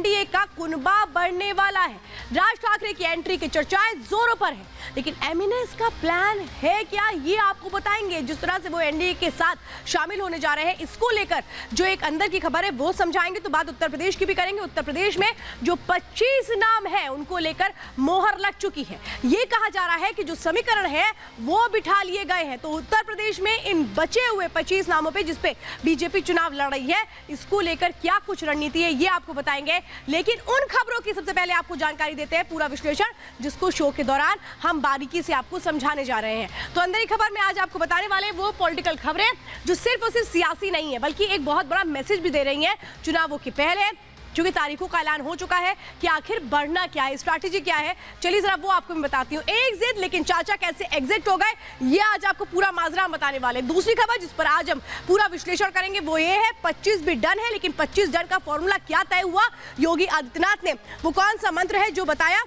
NDA का कुनबा बढ़ने वाला है। राज ठाकरे की एंट्री की चर्चाएं जोरों पर है, लेकिन एमएनएस का प्लान है क्या, ये आपको बताएंगे। जिस तरह से वो एनडीए के साथ शामिल होने जा रहे हैं, इसको लेकर जो एक अंदर की खबर है वो समझाएंगे। तो बात उत्तर प्रदेश की भी करेंगे। उत्तर प्रदेश में जो 25 नाम है उनको लेकर मोहर लग चुकी है। ये कहा जा रहा है कि जो समीकरण है वो बिठा लिए गए हैं। तो उत्तर प्रदेश में इन बचे हुए 25 नामों पे जिसपे बीजेपी चुनाव लड़ रही है, इसको लेकर क्या कुछ रणनीति है ये आपको बताएंगे। लेकिन उन खबरों की सबसे पहले आपको जानकारी देते हैं, पूरा विश्लेषण जिसको शो के दौरान हम बारीकी से आपको समझाने जा रहे हैं। तो अंदर की खबर में आज आपको बताने वाले वो पॉलिटिकल खबरें जो सिर्फ और सिर्फ सियासी नहीं है, बल्कि एक बहुत बड़ा मैसेज भी दे रही है चुनावों के पहले, क्योंकि तारीखों का ऐलान हो चुका है कि आखिर बढ़ना क्या है, स्ट्रैटेजी क्या है। चलिए जरा वो आपको मैं बताती हूँ। एक जिद लेकिन चाचा कैसे एग्जिट हो गए, ये आज आपको पूरा माजरा बताने वाले। दूसरी खबर जिस पर आज हम पूरा विश्लेषण करेंगे वो ये है 25 भी डन है, लेकिन 25 डन का फॉर्मूला क्या तय हुआ, योगी आदित्यनाथ ने वो कौन सा मंत्र है जो बताया,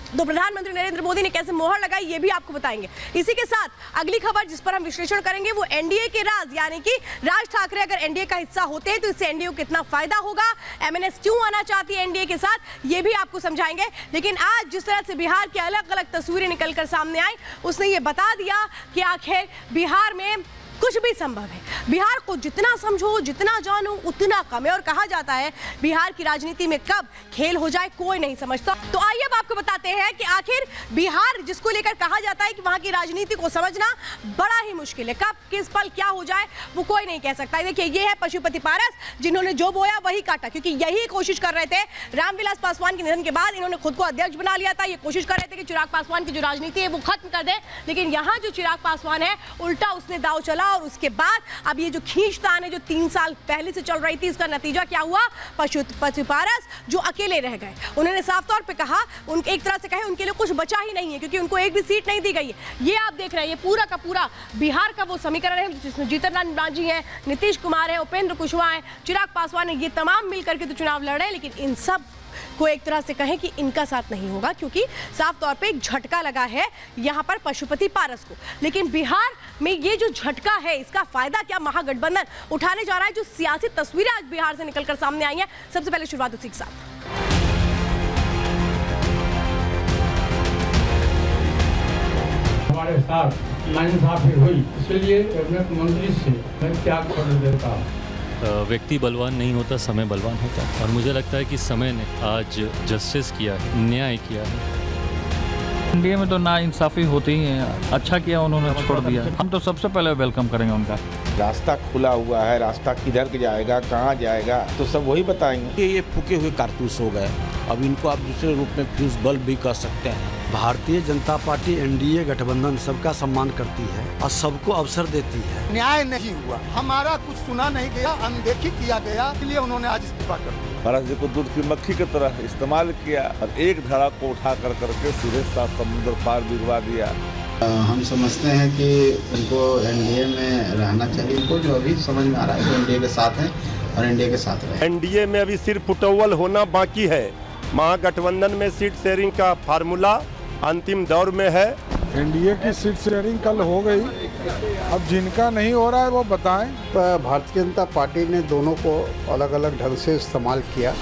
तो प्रधानमंत्री नरेंद्र मोदी ने कैसे मोहर लगाई ये भी आपको बताएंगे। इसी के साथ अगली खबर जिस पर हम विश्लेषण करेंगे वो एनडीए के राज, यानी कि राज ठाकरे अगर एनडीए का हिस्सा होते हैं तो इससे एनडीए को कितना फायदा होगा, एमएनएस क्यों आना चाहती है एनडीए के साथ, ये भी आपको समझाएंगे। लेकिन आज जिस तरह से बिहार की अलग अलग तस्वीरें निकलकर सामने आई, उसने ये बता दिया कि आखिर बिहार में कुछ भी संभव है। बिहार को जितना समझो, जितना जानो उतना कम है। और कहा जाता है बिहार की राजनीति में कब खेल हो जाए कोई नहीं समझता। तो आइए अब आपको बताते हैं कि आखिर बिहार जिसको लेकर कहा जाता है कि वहां की राजनीति को समझना बड़ा ही मुश्किल है, कब किस पल क्या हो जाए वो कोई नहीं कह सकता। देखिए ये है पशुपति पारस, जिन्होंने जो बोया वही काटा, क्योंकि यही कोशिश कर रहे थे। रामविलास पासवान के निधन के बाद इन्होंने खुद को अध्यक्ष बना लिया था। ये कोशिश कर रहे थे कि चिराग पासवान की जो राजनीति है वो खत्म कर दे, लेकिन यहाँ जो चिराग पासवान है उल्टा उसने दाव चला और उसके बाद अब ये जो खींचतान है जो 3 साल पहले से चल रही थी, इसका नतीजा क्या हुआ, पशुपति पारस जो अकेले रह गए। उन्होंने साफ तौर पे कहा, उनके एक तरह से कहे उनके लिए कुछ बचा ही नहीं है, क्योंकि उनको एक भी सीट नहीं दी गई है। ये आप देख रहे हैं, ये पूरा का पूरा बिहार का वो समीकरण है जिसमें जीतन राम मांझी है, नीतीश कुमार है, उपेंद्र कुशवाहा है, चिराग पासवान है, ये तमाम मिलकर के तो चुनाव लड़ रहे हैं। लेकिन इन सब को एक तरह से कहें कि इनका साथ नहीं होगा, क्योंकि साफ तौर पे एक झटका लगा है यहां पर पशुपति पारस को। लेकिन बिहार में ये जो झटका है इसका फायदा क्या महागठबंधन उठाने जा रहा है, जो सियासी तस्वीरें आज बिहार से निकलकर सामने आई हैं। सबसे पहले शुरुआत उसी के साथ। हमारे साथ नाइंसाफी हुई, इसलिए कैबिनेट मंत्री से मैं त्याग पत्र देता हूं। व्यक्ति बलवान नहीं होता, समय बलवान होता है, और मुझे लगता है कि समय ने आज जस्टिस किया है, न्याय किया है। इंडिया में तो ना इंसाफी होती ही है, अच्छा किया उन्होंने छोड़ दिया। हम तो सबसे पहले वेलकम करेंगे उनका। रास्ता खुला हुआ है, रास्ता किधर जाएगा, कहाँ जाएगा, तो सब वही बताएंगे। ये फूके हुए कारतूस हो गए, अब इनको आप दूसरे रूप में फ्यूज बल्ब भी कर सकते हैं। भारतीय जनता पार्टी एनडीए गठबंधन सबका सम्मान करती है और सबको अवसर देती है। न्याय नहीं हुआ, हमारा कुछ सुना नहीं गया, अनदेखी किया गया, इसलिए उन्होंने आज इस्तीफा कर दिया। महाराज जी को दूध की मक्खी की तरह इस्तेमाल किया और एक धारा को उठा करके सीधे साथ समुद्र पार भिजवा दिया। हम समझते हैं कि उनको एनडीए में रहना चाहिए। उनको जो अभी समझ में आ रहा है कि एनडीए के साथ हैं और एनडीए के साथ रहे। एनडीए में अभी सिर्फ फुटअव्वल होना बाकी है। महागठबंधन में सीट शेयरिंग का फार्मूला अंतिम दौर में है। एनडीए की सीट शेयरिंग कल हो गई, अब जिनका नहीं हो रहा है वो बताएं। भारतीय जनता पार्टी ने दोनों को अलग अलग ढंग से इस्तेमाल किया।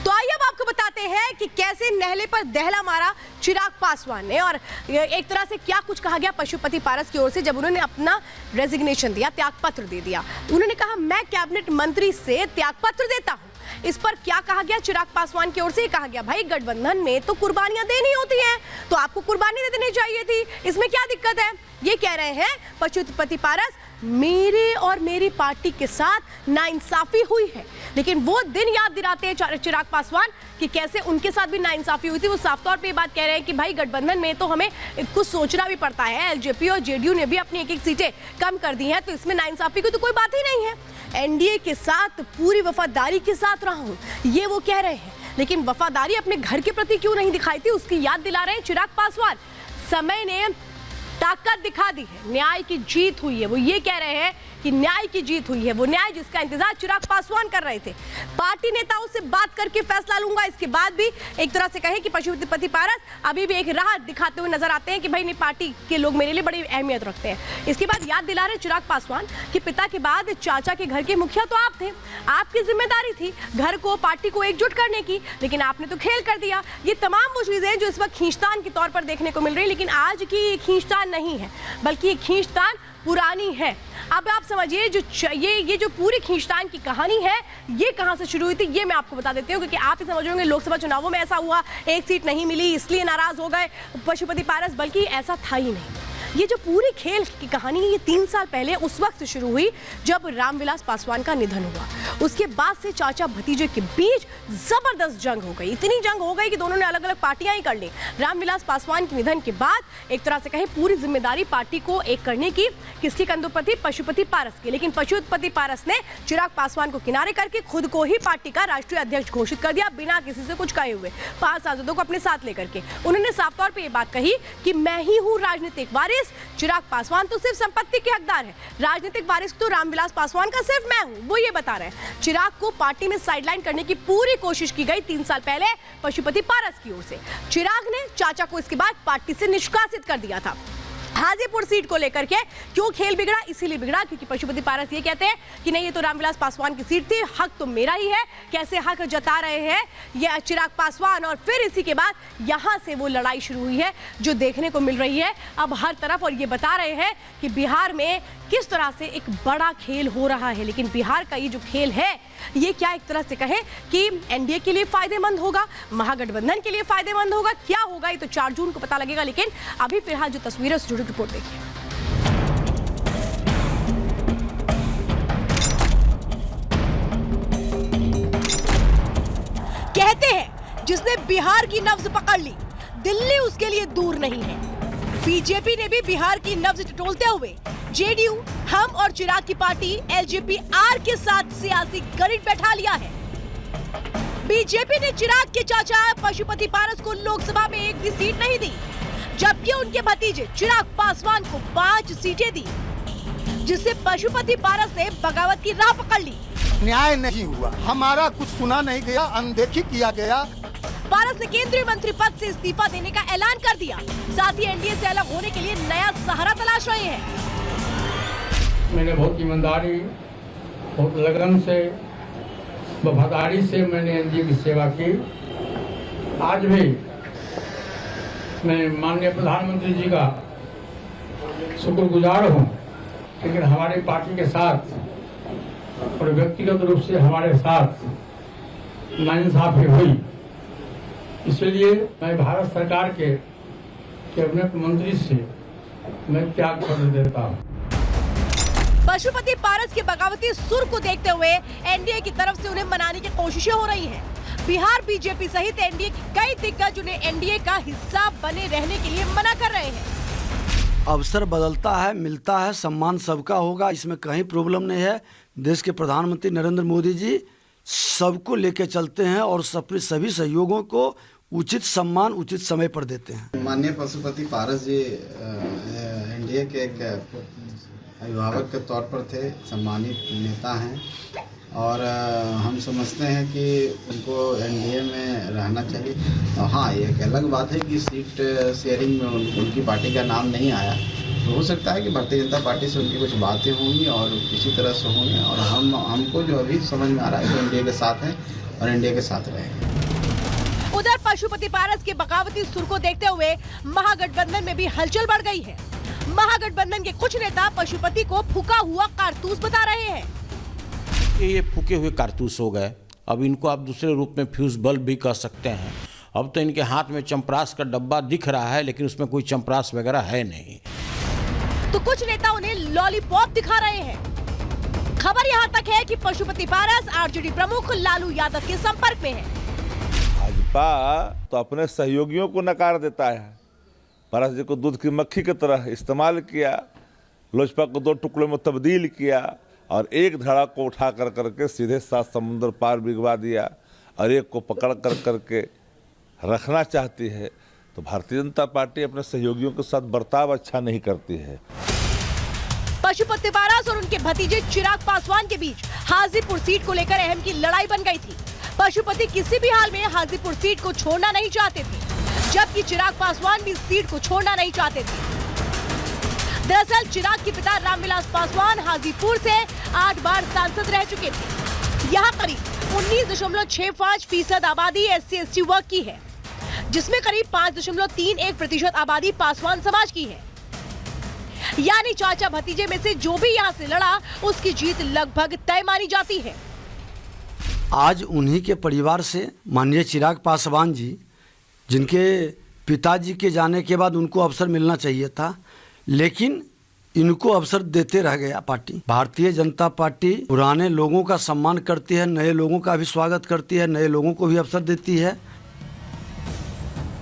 तो आइए अब आपको बताते हैं कि कैसे नहले पर दहला मारा चिराग पासवान ने, और एक तरह से क्या कुछ कहा गया पशुपति पारस की ओर से जब उन्होंने अपना रेजिग्नेशन दिया, त्यागपत्र दे दिया। उन्होंने कहा मैं कैबिनेट मंत्री से त्यागपत्र देता हूं। इस पर क्या कहा गया चिराग पासवान की ओर से, कहा गया भाई गठबंधन में तो कुर्बानियां देनी होती हैं, तो आपको कुर्बानी दे देनी चाहिए थी, इसमें क्या दिक्कत है। ये कह रहे हैं पशुपति पारस, मेरे और मेरी पार्टी के साथ नाइंसाफी हुई है। लेकिन वो दिन याद दिलाते हैं चिराग पासवान कि कैसे उनके साथ भी नाइंसाफी हुई थी। वो साफ तौर पे ये बात कह रहे हैं कि भाई गठबंधन में तो हमें कुछ सोचना भी पड़ता है, एलजेपी और जेडीयू ने भी अपनी एक सीटें कम कर दी हैं, तो इसमें नाइंसाफी की तो कोई बात ही नहीं है। एनडीए के साथ पूरी वफादारी के साथ रहा हूं, ये वो कह रहे हैं। लेकिन वफादारी अपने घर के प्रति क्यों नहीं दिखाई थी, उसकी याद दिला रहे हैं चिराग पासवान। समय ने ताकत दिखा दी है, न्याय की जीत हुई है। वो ये कह रहे हैं कि न्याय की जीत हुई है, वो न्याय जिसका इंतजार चिराग पासवान कर रहे थे। पार्टी नेताओं से बात करके फैसला लूंगा, इसके बाद भी एक तरह से कहें कि पशुपति पारस अभी भी एक राह दिखाते हुए नजर आते हैं कि भाई नहीं, पार्टी के लोग मेरे लिए बड़ी अहमियत रखते हैं। इसके बाद याद दिला रहे चिराग पासवान कि पिता के बाद चाचा के घर के मुखिया तो आप थे, आपकी जिम्मेदारी थी घर को, पार्टी को एकजुट करने की, लेकिन आपने तो खेल कर दिया। ये तमाम वो चीजें जो इस वक्त खींचतान के तौर पर देखने को मिल रही है, लेकिन आज की ये खींचतान नहीं है, बल्कि ये खींचतान पुरानी है। अब आप समझिए ये जो पूरी खींचतान की कहानी है, ये कहां से शुरू हुई थी, ये मैं आपको बता देती हूँ, क्योंकि आप ही समझ होंगे लोकसभा चुनावों में ऐसा हुआ, एक सीट नहीं मिली इसलिए नाराज हो गए पशुपति पारस, बल्कि ऐसा था ही नहीं। ये जो पूरी खेल की कहानी है, ये 3 साल पहले उस वक्त शुरू हुई जब रामविलास पासवान का निधन हुआ। उसके बाद से चाचा भतीजे के बीच जबरदस्त जंग हो गई, इतनी जंग हो गई कि दोनों ने अलग अलग पार्टियां ही कर ली। रामविलास पासवान के निधन के बाद एक तरह से कहें पूरी जिम्मेदारी पार्टी को एक करने की किसकी कंधों पर थी? पशुपति पारस की। लेकिन पशुपति पारस ने चिराग पासवान को किनारे करके खुद को ही पार्टी का राष्ट्रीय अध्यक्ष घोषित कर दिया, बिना किसी से कुछ कहे हुए, 5 सांसदों को अपने साथ लेकर के। उन्होंने साफ तौर पर यह बात कही कि मैं ही हूँ राजनीतिक वारिस, चिराग पासवान तो सिर्फ संपत्ति के हकदार है, राजनीतिक वारिस तो रामविलास पासवान का सिर्फ मैं हूं, वो ये बता रहे हैं। चिराग को पार्टी में साइडलाइन करने की पूरी कोशिश की गई 3 साल पहले पशुपति पारस की ओर से। चिराग ने चाचा को इसके बाद पार्टी से निष्कासित कर दिया था। हाजीपुर सीट को लेकर के क्यों खेल बिगड़ा? इसीलिए बिगड़ा क्योंकि पशुपति पारस ये कहते हैं कि नहीं, ये तो रामविलास पासवान की सीट थी, हक तो मेरा ही है। कैसे हक जता रहे हैं ये चिराग पासवान, और फिर इसी के बाद यहां से वो लड़ाई शुरू हुई है जो देखने को मिल रही है अब हर तरफ, और ये बता रहे हैं कि बिहार में किस तरह से एक बड़ा खेल हो रहा है। लेकिन बिहार का ये जो खेल है, ये क्या एक तरह से कहें कि एनडीए के लिए फायदेमंद होगा, महागठबंधन के लिए फायदेमंद होगा, क्या होगा ये तो 4 जून को पता लगेगा। लेकिन अभी फिलहाल जो तस्वीरें, जुड़ी रिपोर्ट देखिए। कहते हैं जिसने बिहार की नब्ज पकड़ ली, दिल्ली उसके लिए दूर नहीं है। बीजेपी ने भी बिहार की नब्ज टटोलते हुए जेडीयू, हम और चिराग की पार्टी एलजेपी आर के साथ सियासी गणित बैठा लिया है। बीजेपी ने चिराग के चाचा पशुपति पारस को लोकसभा में एक भी सीट नहीं दी, जबकि उनके भतीजे चिराग पासवान को 5 सीटें दी, जिससे पशुपति पारस ने बगावत की राह पकड़ ली। न्याय नहीं हुआ, हमारा कुछ सुना नहीं गया, अनदेखी किया गया। पारस ने केंद्रीय मंत्री पद से इस्तीफा देने का ऐलान कर दिया, साथ ही एनडीए से अलग होने के लिए नया सहारा तलाश रहे हैं। मैंने बहुत ईमानदारी, बहुत लगन से, वफादारी से मैंने एनडीए की सेवा की। आज भी मैं माननीय प्रधानमंत्री जी का शुक्रगुजार हूँ, लेकिन हमारी पार्टी के साथ और व्यक्तिगत रूप से हमारे साथ नाइंसाफी हुई, इसलिए मैं भारत सरकार के कैबिनेट मंत्री से मैं त्याग पत्र देता हूँ। पशुपति पारस के बगावती सुर को देखते हुए एनडीए की तरफ से उन्हें मनाने की कोशिशें हो रही हैं। बिहार बीजेपी सहित एनडीए के कई दिग्गज उन्हें एनडीए का हिस्सा बने रहने के लिए मना कर रहे हैं। अवसर बदलता है, मिलता है, सम्मान सबका होगा, इसमें कहीं प्रॉब्लम नहीं है। देश के प्रधानमंत्री नरेंद्र मोदी जी सबको लेके चलते हैं और सभी सहयोगों को उचित सम्मान उचित समय पर देते हैं। माननीय पशुपति पारस जी एनडीए के एक अभिभावक के तौर पर थे, सम्मानित नेता हैं, और हम समझते हैं कि उनको एनडीए में रहना चाहिए। हाँ, ये एक अलग बात है कि सीट शेयरिंग में उनकी पार्टी का नाम नहीं आया, तो हो सकता है कि भारतीय जनता पार्टी से उनकी कुछ बातें होंगी और किसी तरह से होंगी, और हमको जो अभी समझ में आ रहा है कि एनडीए के साथ हैं और एनडीए के साथ रहेंगे। उधर पशुपति पारस के बगावती सुर को देखते हुए महागठबंधन में भी हलचल बढ़ गई है। महागठबंधन के कुछ नेता पशुपति को फूका हुआ कारतूस बता रहे हैं। ये फूके हुए कारतूस हो गए, अब इनको आप दूसरे रूप में फ्यूज बल्ब भी कह सकते हैं। अब तो इनके हाथ में चंपरास का डब्बा दिख रहा है, लेकिन उसमें कोई चंपरास वगैरह है नहीं। तो कुछ नेता उन्हें लॉलीपॉप दिखा रहे हैं। खबर यहाँ तक है कि पशुपति पारस आरजेडी प्रमुख लालू यादव के संपर्क में है। भाजपा तो अपने सहयोगियों को नकार देता है, पारस जी को दूध की मक्खी की तरह इस्तेमाल किया, लोजपा को 2 टुकड़ों में तब्दील किया और एक धड़ा को उठा कर करके सीधे 7 समुद्र पार भिगवा दिया, और एक को पकड़ कर करके रखना चाहती है। तो भारतीय जनता पार्टी अपने सहयोगियों के साथ बर्ताव अच्छा नहीं करती है। पशुपति पारस और उनके भतीजे चिराग पासवान के बीच हाजीपुर सीट को लेकर अहम की लड़ाई बन गई थी। पशुपति किसी भी हाल में हाजीपुर सीट को छोड़ना नहीं चाहते थे, जबकि चिराग पासवान भी सीट को छोड़ना नहीं चाहते थे। दरअसल चिराग के पिता रामविलास पासवान हाजीपुर से 8 बार सांसद रह चुके थे। यहाँ करीब 19.65% आबादी SC/ST वर्ग की है, जिसमें करीब 5.31% आबादी पासवान समाज की है। यानी चाचा भतीजे में से जो भी यहाँ से लड़ा उसकी जीत लगभग तय मानी जाती है। आज उन्हीं के परिवार से माननीय चिराग पासवान जी, जिनके पिताजी के जाने के बाद उनको अवसर मिलना चाहिए था, लेकिन इनको अवसर देते रह गया पार्टी। भारतीय जनता पार्टी पुराने लोगों का सम्मान करती है, नए लोगों का भी स्वागत करती है, नए लोगों को भी अवसर देती है।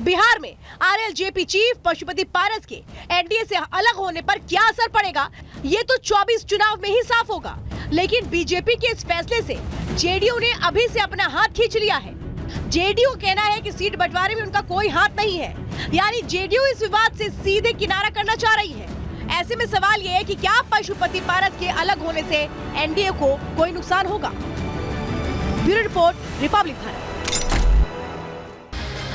बिहार में RLJP चीफ पशुपति पारस के एनडीए से अलग होने पर क्या असर पड़ेगा, ये तो 24 चुनाव में ही साफ होगा। लेकिन बीजेपी के इस फैसले से जेडीयू ने अभी से अपना हाथ खींच लिया है। जेडीयू कहना है कि सीट बंटवारे में उनका कोई हाथ नहीं है, यानी जेडीयू इस विवाद से सीधे किनारा करना चाह रही है। ऐसे में सवाल ये है कि क्या पशुपति पारस के अलग होने से एनडीए को कोई नुकसान होगा। Bureau report, Republic Bharat.